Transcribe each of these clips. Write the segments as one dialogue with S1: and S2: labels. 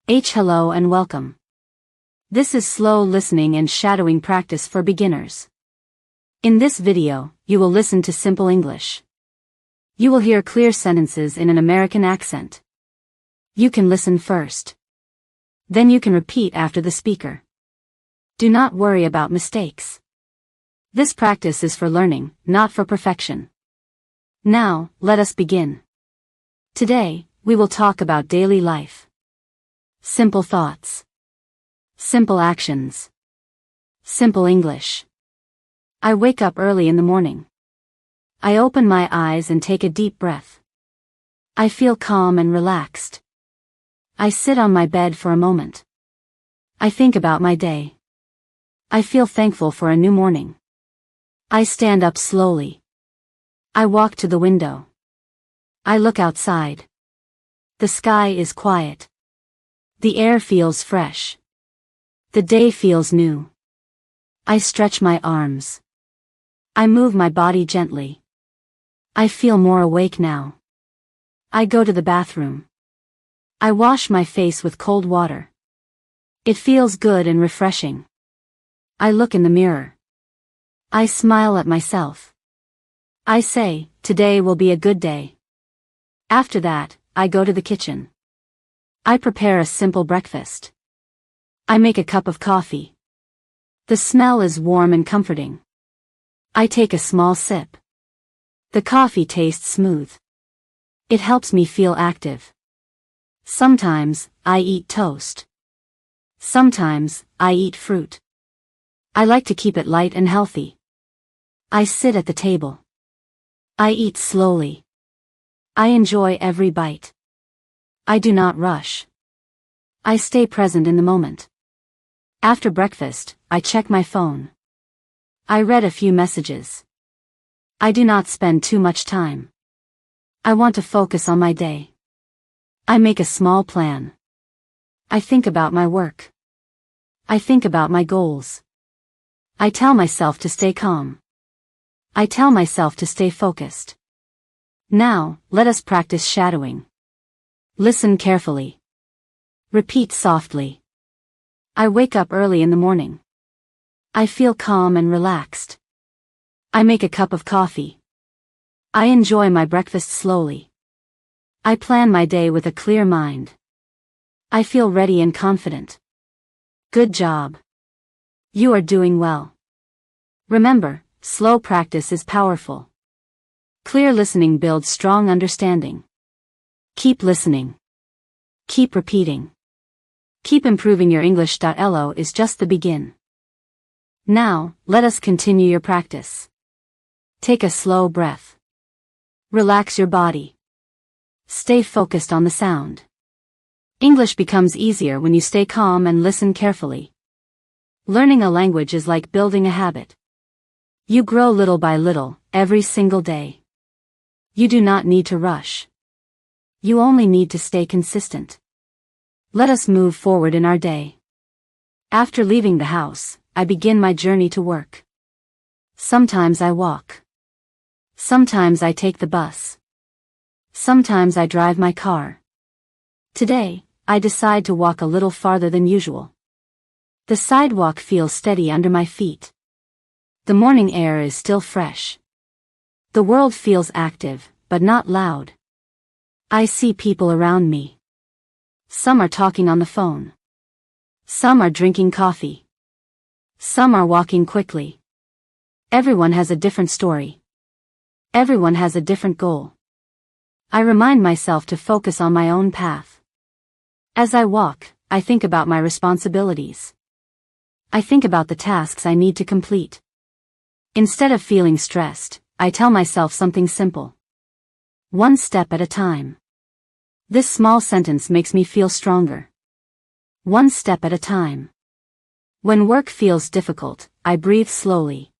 S1: Hello and welcome. This is slow listening and shadowing practice for beginners. In this video, you will listen to simple English. You will hear clear sentences in an American accent. You can listen first. Then you can repeat after the speaker. Do not worry about mistakes. This practice is for learning, not for perfection. Now, let us begin. Today, we will talk about daily life. Simple thoughts. Simple actions. Simple English. I wake up early in the morning. I open my eyes and take a deep breath. I feel calm and relaxed. I sit on my bed for a moment. I think about my day. I feel thankful for a new morning. I stand up slowly. I walk to the window. I look outside. The sky is quiet. The air feels fresh. The day feels new. I stretch my arms. I move my body gently. I feel more awake now. I go to the bathroom. I wash my face with cold water. It feels good and refreshing. I look in the mirror. I smile at myself. I say, today will be a good day. After that, I go to the kitchen. I prepare a simple breakfast. I make a cup of coffee. The smell is warm and comforting. I take a small sip. The coffee tastes smooth. It helps me feel active. Sometimes, I eat toast. Sometimes, I eat fruit. I like to keep it light and healthy. I sit at the table. I eat slowly. I enjoy every bite. I do not rush. I stay present in the moment. After breakfast, I check my phone. I read a few messages. I do not spend too much time. I want to focus on my day. I make a small plan. I think about my work. I think about my goals. I tell myself to stay calm. I tell myself to stay focused. Now, let us practice shadowing. Listen carefully. Repeat softly. I wake up early in the morning. I feel calm and relaxed. I make a cup of coffee. I enjoy my breakfast slowly. I plan my day with a clear mind. I feel ready and confident. Good job. You are doing well. Remember, slow practice is powerful. Clear listening builds strong understanding. Keep listening. Keep repeating. Keep improving your English. LO is just the begin. Now, let us continue your practice. Take a slow breath. Relax your body. Stay focused on the sound. English becomes easier when you stay calm and listen carefully. Learning a language is like building a habit. You grow little by little, every single day. You do not need to rush. You only need to stay consistent. Let us move forward in our day. After leaving the house, I begin my journey to work. Sometimes I walk. Sometimes I take the bus. Sometimes I drive my car. Today, I decide to walk a little farther than usual. The sidewalk feels steady under my feet. The morning air is still fresh. The world feels active, but not loud. I see people around me. Some are talking on the phone. Some are drinking coffee. Some are walking quickly. Everyone has a different story. Everyone has a different goal. I remind myself to focus on my own path. As I walk, I think about my responsibilities. I think about the tasks I need to complete. Instead of feeling stressed, I tell myself something simple. One step at a time. This small sentence makes me feel stronger. One step at a time. When work feels difficult, I breathe slowly.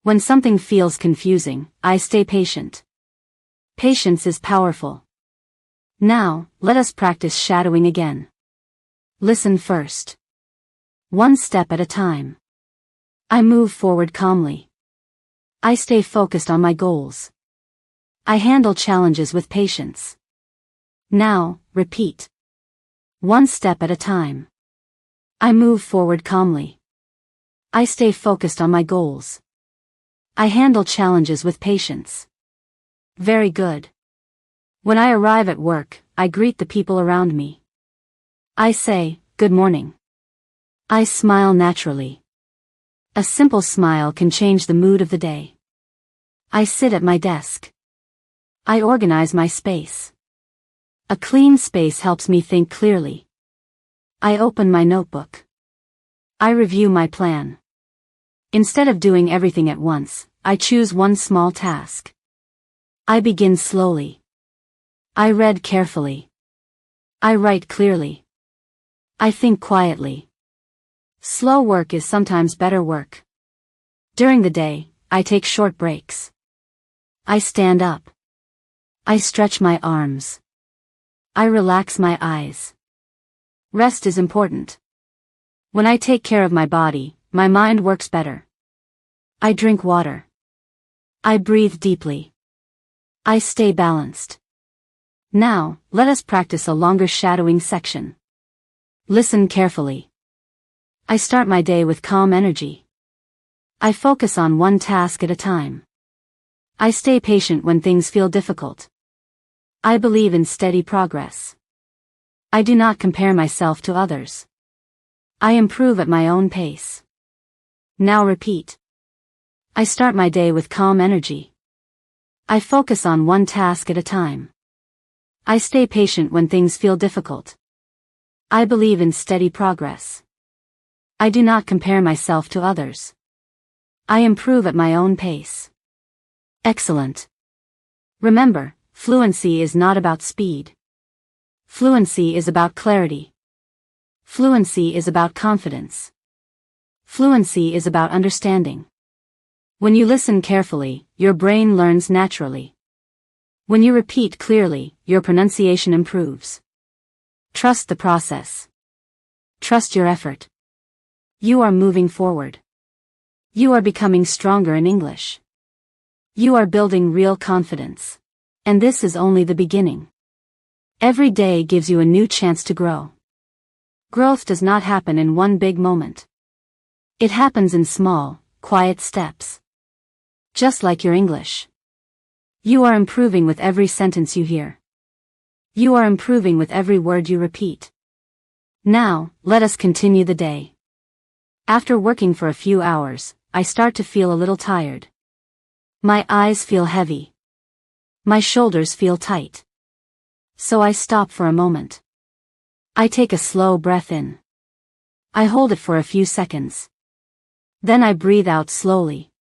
S1: When something feels confusing, I stay patient. Patience is powerful. Now, let us practice shadowing again. Listen first. One step at a time. I move forward calmly. I stay focused on my goals. I handle challenges with patience. Now, repeat. One step at a time. I move forward calmly. I stay focused on my goals. I handle challenges with patience. Very good. When I arrive at work, I greet the people around me. I say, "Good morning." I smile naturally. A simple smile can change the mood of the day. I sit at my desk. I organize my space. A clean space helps me think clearly. I open my notebook. I review my plan. Instead of doing everything at once, I choose one small task. I begin slowly. I read carefully. I write clearly. I think quietly. Slow work is sometimes better work. During the day, I take short breaks. I stand up. I stretch my arms. I relax my eyes. Rest is important. When I take care of my body, my mind works better. I drink water. I breathe deeply. I stay balanced. Now, let us practice a longer shadowing section. Listen carefully. I start my day with calm energy. I focus on one task at a time. I stay patient when things feel difficult. I believe in steady progress. I do not compare myself to others. I improve at my own pace. Now repeat. I start my day with calm energy. I focus on one task at a time. I stay patient when things feel difficult. I believe in steady progress. I do not compare myself to others. I improve at my own pace. Excellent. Remember, fluency is not about speed. Fluency is about clarity. Fluency is about confidence. Fluency is about understanding. When you listen carefully, your brain learns naturally. When you repeat clearly, your pronunciation improves. Trust the process. Trust your effort. You are moving forward. You are becoming stronger in English. You are building real confidence. And this is only the beginning. Every day gives you a new chance to grow. Growth does not happen in one big moment. It happens in small, quiet steps. Just like your English. You are improving with every sentence you hear. You are improving with every word you repeat. Now, let us continue the day. After working for a few hours, I start to feel a little tired. My eyes feel heavy. My shoulders feel tight. So I stop for a moment. I take a slow breath in. I hold it for a few seconds. Then I breathe out slowly.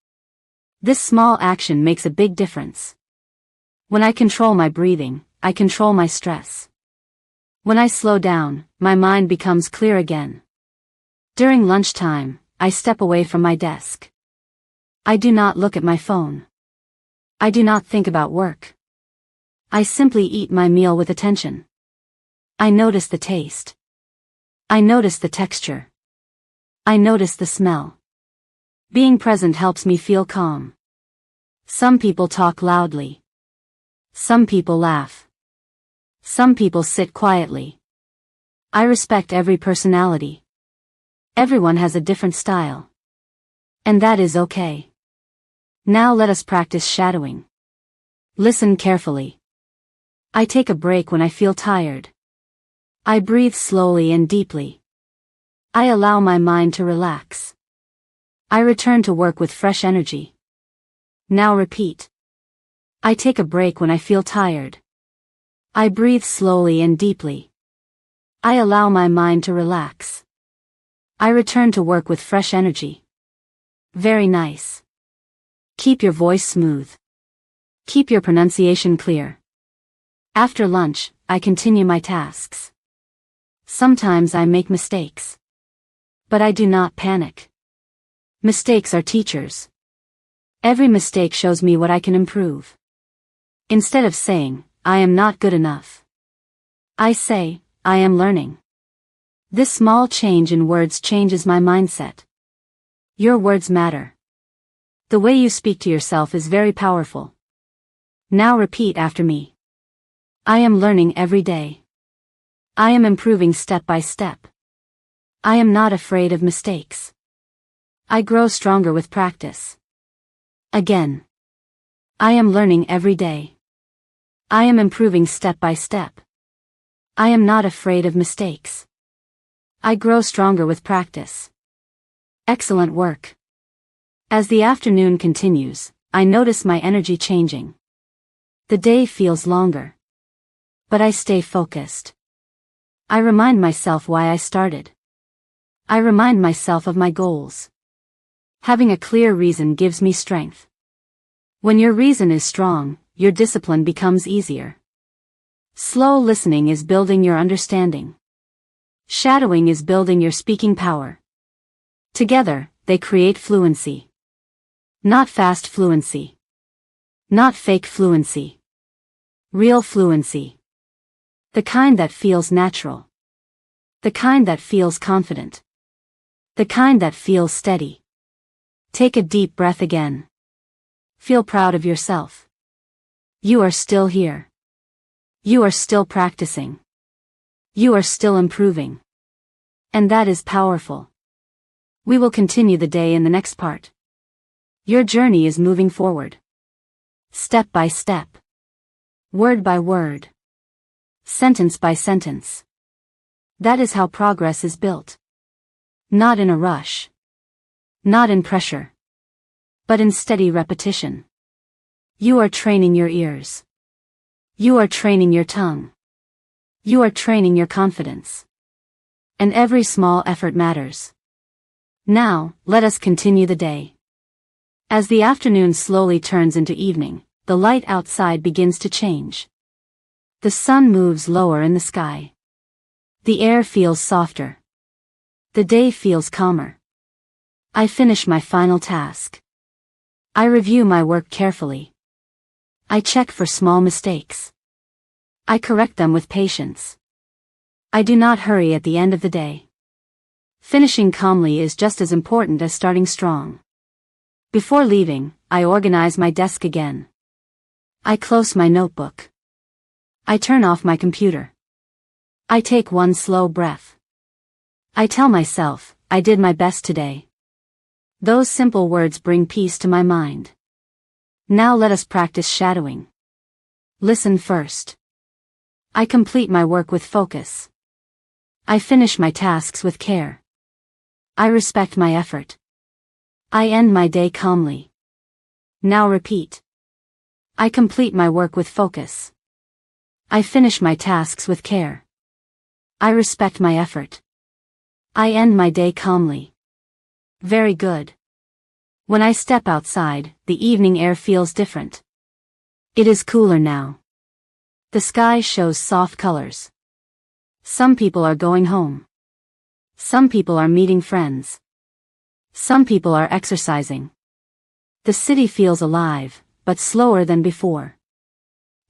S1: This small action makes a big difference. When I control my breathing, I control my stress. When I slow down, my mind becomes clear again. During lunchtime, I step away from my desk. I do not look at my phone. I do not think about work. I simply eat my meal with attention. I notice the taste. I notice the texture. I notice the smell. Being present helps me feel calm. Some people talk loudly. Some people laugh. Some people sit quietly. I respect every personality. Everyone has a different style. And that is okay. Now let us practice shadowing. Listen carefully. I take a break when I feel tired. I breathe slowly and deeply. I allow my mind to relax. I return to work with fresh energy. Now repeat. I take a break when I feel tired. I breathe slowly and deeply. I allow my mind to relax. I return to work with fresh energy. Very nice. Keep your voice smooth. Keep your pronunciation clear. After lunch, I continue my tasks. Sometimes I make mistakes. But I do not panic. Mistakes are teachers. Every mistake shows me what I can improve. Instead of saying, "I am not good enough," I say, "I am learning." This small change in words changes my mindset. Your words matter. The way you speak to yourself is very powerful. Now repeat after me. I am learning every day. I am improving step by step. I am not afraid of mistakes. I grow stronger with practice. Again. I am learning every day. I am improving step by step. I am not afraid of mistakes. I grow stronger with practice. Excellent work. As the afternoon continues, I notice my energy changing. The day feels longer. But I stay focused. I remind myself why I started. I remind myself of my goals. Having a clear reason gives me strength. When your reason is strong, your discipline becomes easier. Slow listening is building your understanding. Shadowing is building your speaking power. Together, they create fluency. Not fast fluency. Not fake fluency. Real fluency. The kind that feels natural. The kind that feels confident. The kind that feels steady. Take a deep breath again. Feel proud of yourself. You are still here. You are still practicing. You are still improving. And that is powerful. We will continue the day in the next part. Your journey is moving forward. Step by step. Word by word. Sentence by sentence. That is how progress is built. Not in a rush. Not in pressure. But in steady repetition. You are training your ears. You are training your tongue. You are training your confidence. And every small effort matters. Now, let us continue the day. As the afternoon slowly turns into evening, the light outside begins to change. The sun moves lower in the sky. The air feels softer. The day feels calmer. I finish my final task. I review my work carefully. I check for small mistakes. I correct them with patience. I do not hurry at the end of the day. Finishing calmly is just as important as starting strong. Before leaving, I organize my desk again. I close my notebook. I turn off my computer. I take one slow breath. I tell myself, I did my best today. Those simple words bring peace to my mind. Now let us practice shadowing. Listen first. I complete my work with focus. I finish my tasks with care. I respect my effort. I end my day calmly. Now repeat. I complete my work with focus. I finish my tasks with care. I respect my effort. I end my day calmly. Very good. When I step outside, the evening air feels different. It is cooler now. The sky shows soft colors. Some people are going home. Some people are meeting friends. Some people are exercising. The city feels alive, but slower than before.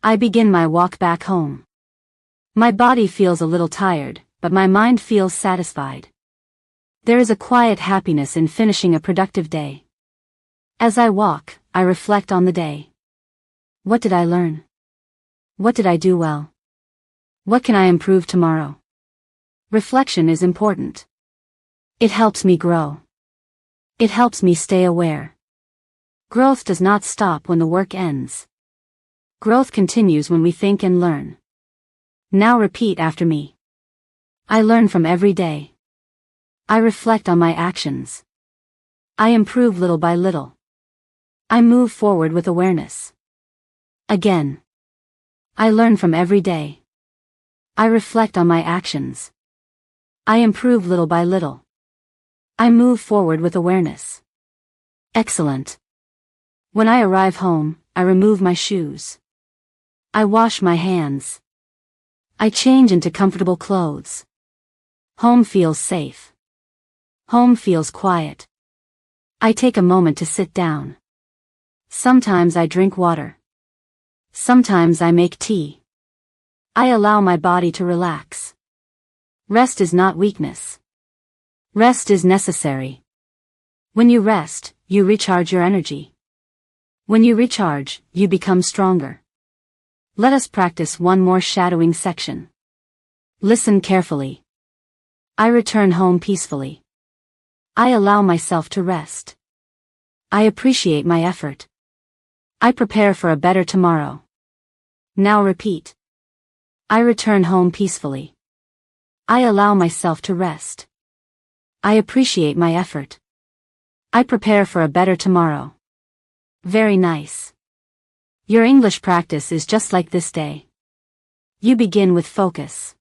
S1: I begin my walk back home. My body feels a little tired, but my mind feels satisfied. There is a quiet happiness in finishing a productive day. As I walk, I reflect on the day. What did I learn? What did I do well? What can I improve tomorrow? Reflection is important. It helps me grow. It helps me stay aware. Growth does not stop when the work ends. Growth continues when we think and learn. Now repeat after me. I learn from every day. I reflect on my actions. I improve little by little. I move forward with awareness. Again. I learn from every day. I reflect on my actions. I improve little by little. I move forward with awareness. Excellent. When I arrive home, I remove my shoes. I wash my hands. I change into comfortable clothes. Home feels safe. Home feels quiet. I take a moment to sit down. Sometimes I drink water. Sometimes I make tea. I allow my body to relax. Rest is not weakness. Rest is necessary. When you rest, you recharge your energy. When you recharge, you become stronger. Let us practice one more shadowing section. Listen carefully. I return home peacefully. I allow myself to rest. I appreciate my effort. I prepare for a better tomorrow. Now repeat. I return home peacefully. I allow myself to rest. I appreciate my effort. I prepare for a better tomorrow. Very nice. Your English practice is just like this day. You begin with focus.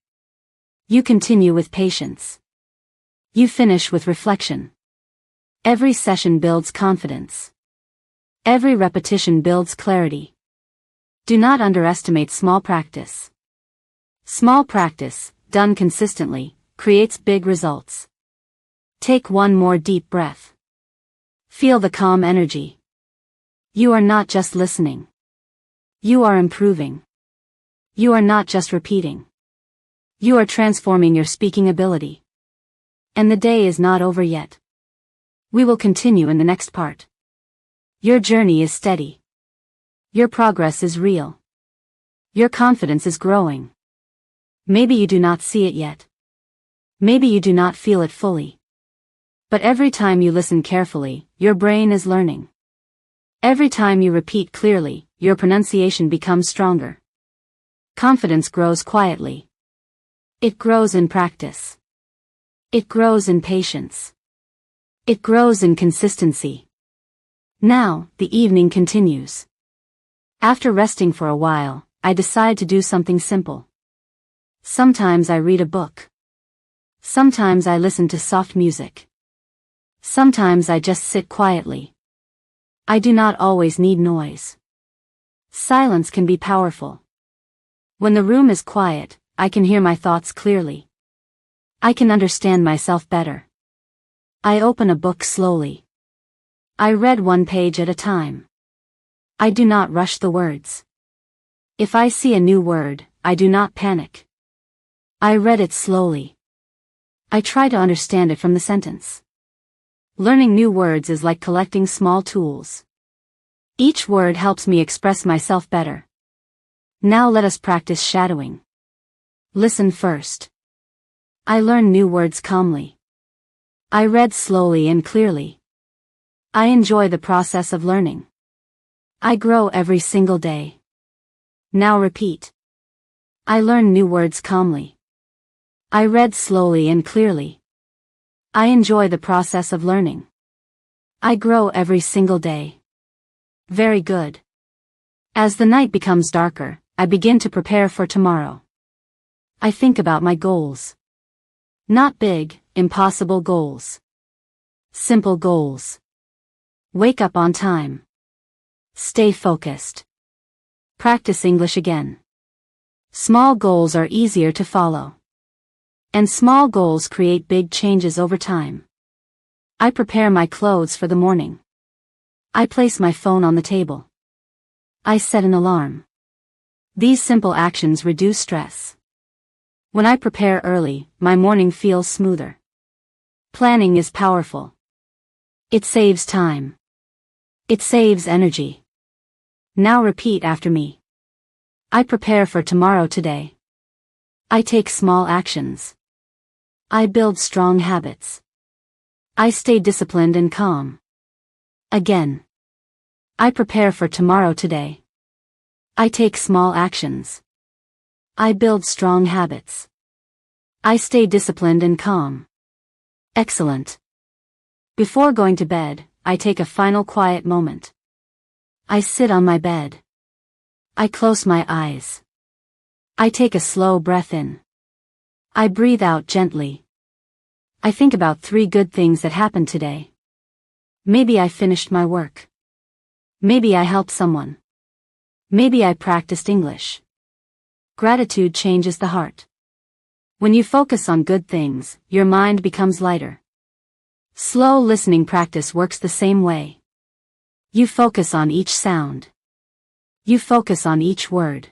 S1: You continue with patience. You finish with reflection. Every session builds confidence. Every repetition builds clarity. Do not underestimate small practice. Small practice, done consistently, creates big results. Take one more deep breath. Feel the calm energy. You are not just listening. You are improving. You are not just repeating. You are transforming your speaking ability. And the day is not over yet. We will continue in the next part. Your journey is steady. Your progress is real. Your confidence is growing. Maybe you do not see it yet. Maybe you do not feel it fully. But every time you listen carefully, your brain is learning. Every time you repeat clearly, your pronunciation becomes stronger. Confidence grows quietly. It grows in practice. It grows in patience. It grows in consistency. Now, the evening continues. After resting for a while, I decide to do something simple. Sometimes I read a book. Sometimes I listen to soft music. Sometimes I just sit quietly. I do not always need noise. Silence can be powerful. When the room is quiet, I can hear my thoughts clearly. I can understand myself better. I open a book slowly. I read one page at a time. I do not rush the words. If I see a new word, I do not panic. I read it slowly. I try to understand it from the sentence. Learning new words is like collecting small tools. Each word helps me express myself better. Now let us practice shadowing. Listen first. I learn new words calmly. I read slowly and clearly. I enjoy the process of learning. I grow every single day. Now repeat. I learn new words calmly. I read slowly and clearly. I enjoy the process of learning. I grow every single day. Very good. As the night becomes darker, I begin to prepare for tomorrow. I think about my goals. Not big, impossible goals. Simple goals. Wake up on time. Stay focused. Practice English again. Small goals are easier to follow. And small goals create big changes over time. I prepare my clothes for the morning. I place my phone on the table. I set an alarm. These simple actions reduce stress. When I prepare early, my morning feels smoother. Planning is powerful. It saves time. It saves energy. Now repeat after me. I prepare for tomorrow today. I take small actions. I build strong habits. I stay disciplined and calm. Again. I prepare for tomorrow today. I take small actions. I build strong habits. I stay disciplined and calm. Excellent. Before going to bed, I take a final quiet moment. I sit on my bed. I close my eyes. I take a slow breath in. I breathe out gently. I think about 3 good things that happened today. Maybe I finished my work. Maybe I helped someone. Maybe I practiced English. Gratitude changes the heart. When you focus on good things, your mind becomes lighter. Slow listening practice works the same way. You focus on each sound. You focus on each word.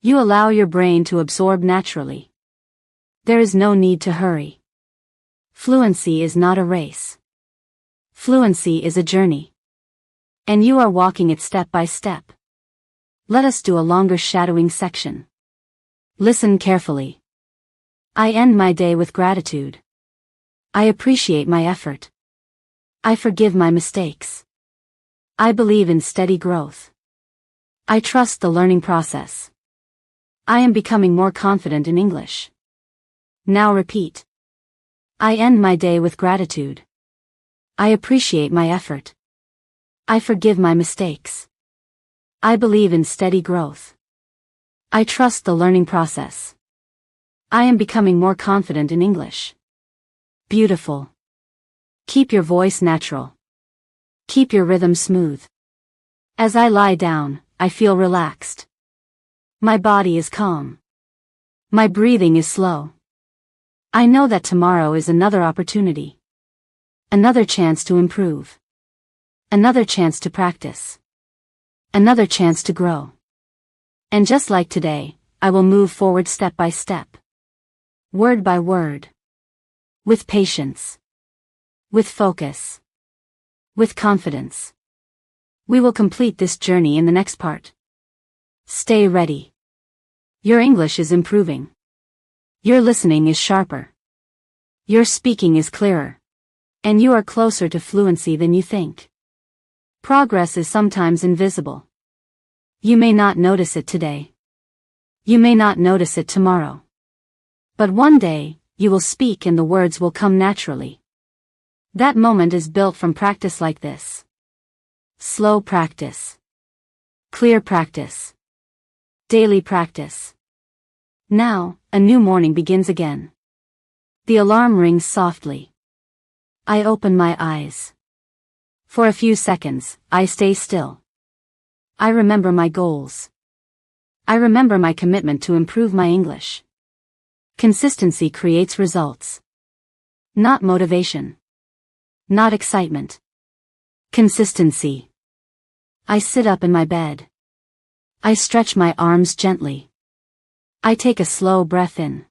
S1: You allow your brain to absorb naturally. There is no need to hurry. Fluency is not a race. Fluency is a journey. And you are walking it step by step. Let us do a longer shadowing section. Listen carefully. I end my day with gratitude. I appreciate my effort. I forgive my mistakes. I believe in steady growth. I trust the learning process. I am becoming more confident in English. Now repeat. I end my day with gratitude. I appreciate my effort. I forgive my mistakes. I believe in steady growth. I trust the learning process. I am becoming more confident in English. Beautiful. Keep your voice natural. Keep your rhythm smooth. As I lie down, I feel relaxed. My body is calm. My breathing is slow. I know that tomorrow is another opportunity. Another chance to improve. Another chance to practice. Another chance to grow. And just like today, I will move forward step by step. Word by word. With patience. With focus. With confidence. We will complete this journey in the next part. Stay ready. Your English is improving. Your listening is sharper. Your speaking is clearer. And you are closer to fluency than you think. Progress is sometimes invisible. You may not notice it today. You may not notice it tomorrow. But one day, you will speak and the words will come naturally. That moment is built from practice like this. Slow practice. Clear practice. Daily practice. Now, a new morning begins again. The alarm rings softly. I open my eyes. For a few seconds, I stay still. I remember my goals. I remember my commitment to improve my English. Consistency creates results. Not motivation. Not excitement. Consistency. I sit up in my bed. I stretch my arms gently. I take a slow breath in.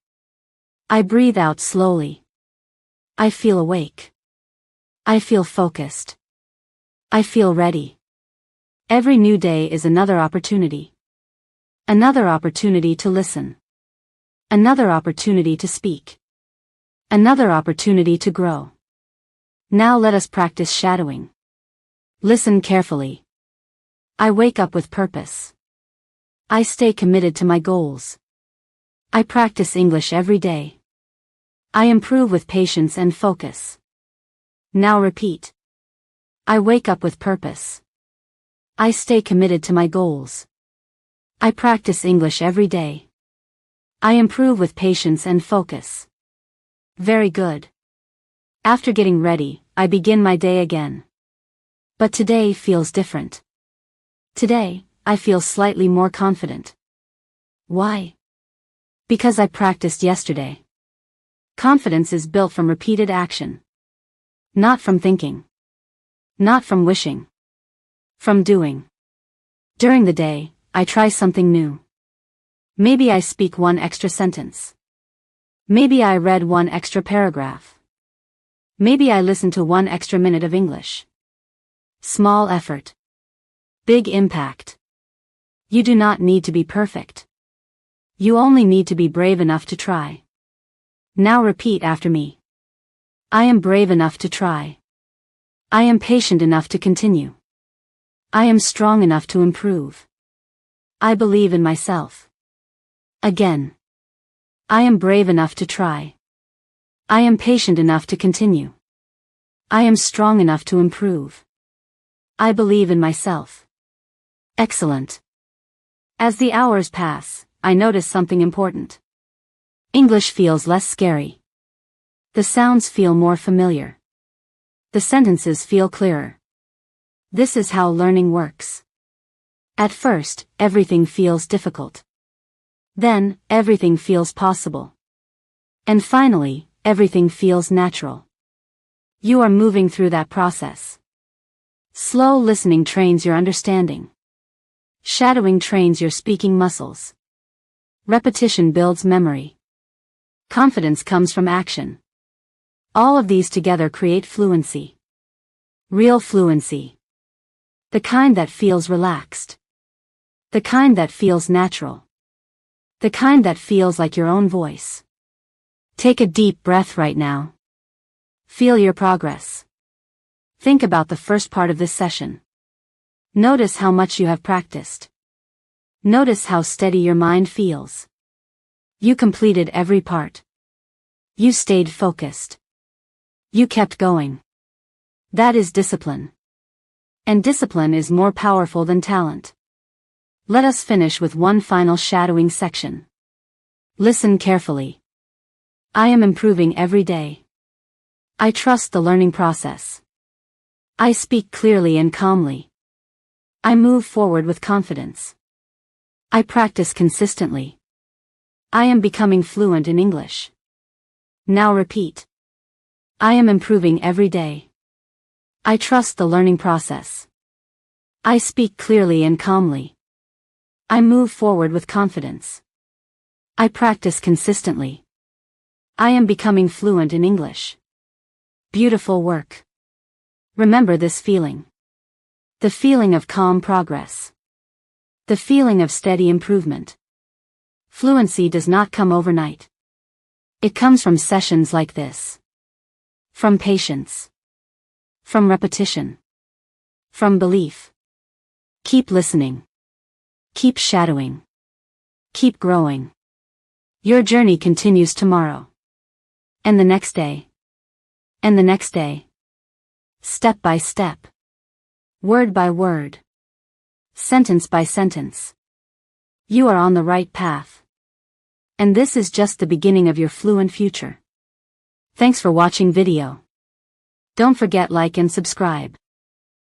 S1: I breathe out slowly. I feel awake. I feel focused. I feel ready. Every new day is another opportunity. Another opportunity to listen. Another opportunity to speak. Another opportunity to grow. Now let us practice shadowing. Listen carefully. I wake up with purpose. I stay committed to my goals. I practice English every day. I improve with patience and focus. Now repeat. I wake up with purpose. I stay committed to my goals. I practice English every day. I improve with patience and focus. Very good. After getting ready, I begin my day again. But today feels different. Today, I feel slightly more confident. Why? Because I practiced yesterday. Confidence is built from repeated action. Not from thinking. Not from wishing. From doing. During the day, I try something new. Maybe I speak one extra sentence. Maybe I read one extra paragraph. Maybe I listen to one extra minute of English. Small effort. Big impact. You do not need to be perfect. You only need to be brave enough to try. Now repeat after me. I am brave enough to try. I am patient enough to continue. I am strong enough to improve. I believe in myself. Again. I am brave enough to try. I am patient enough to continue. I am strong enough to improve. I believe in myself. Excellent. As the hours pass, I notice something important. English feels less scary. The sounds feel more familiar. The sentences feel clearer. This is how learning works. At first, everything feels difficult. Then, everything feels possible. And finally, everything feels natural. You are moving through that process. Slow listening trains your understanding. Shadowing trains your speaking muscles. Repetition builds memory. Confidence comes from action. All of these together create fluency. Real fluency. The kind that feels relaxed. The kind that feels natural. The kind that feels like your own voice. Take a deep breath right now. Feel your progress. Think about the first part of this session. Notice how much you have practiced. Notice how steady your mind feels. You completed every part. You stayed focused. You kept going. That is discipline. And discipline is more powerful than talent. Let us finish with one final shadowing section. Listen carefully. I am improving every day. I trust the learning process. I speak clearly and calmly. I move forward with confidence. I practice consistently. I am becoming fluent in English. Now repeat. I am improving every day. I trust the learning process. I speak clearly and calmly. I move forward with confidence. I practice consistently. I am becoming fluent in English. Beautiful work. Remember this feeling. The feeling of calm progress. The feeling of steady improvement. Fluency does not come overnight. It comes from sessions like this. From patience. From repetition. From belief. Keep listening. Keep shadowing. Keep growing. Your journey continues tomorrow. And the next day. And the next day. Step by step. Word by word. Sentence by sentence. You are on the right path. And this is just the beginning of your fluent future. Thanks for watching video. Don't forget like and subscribe.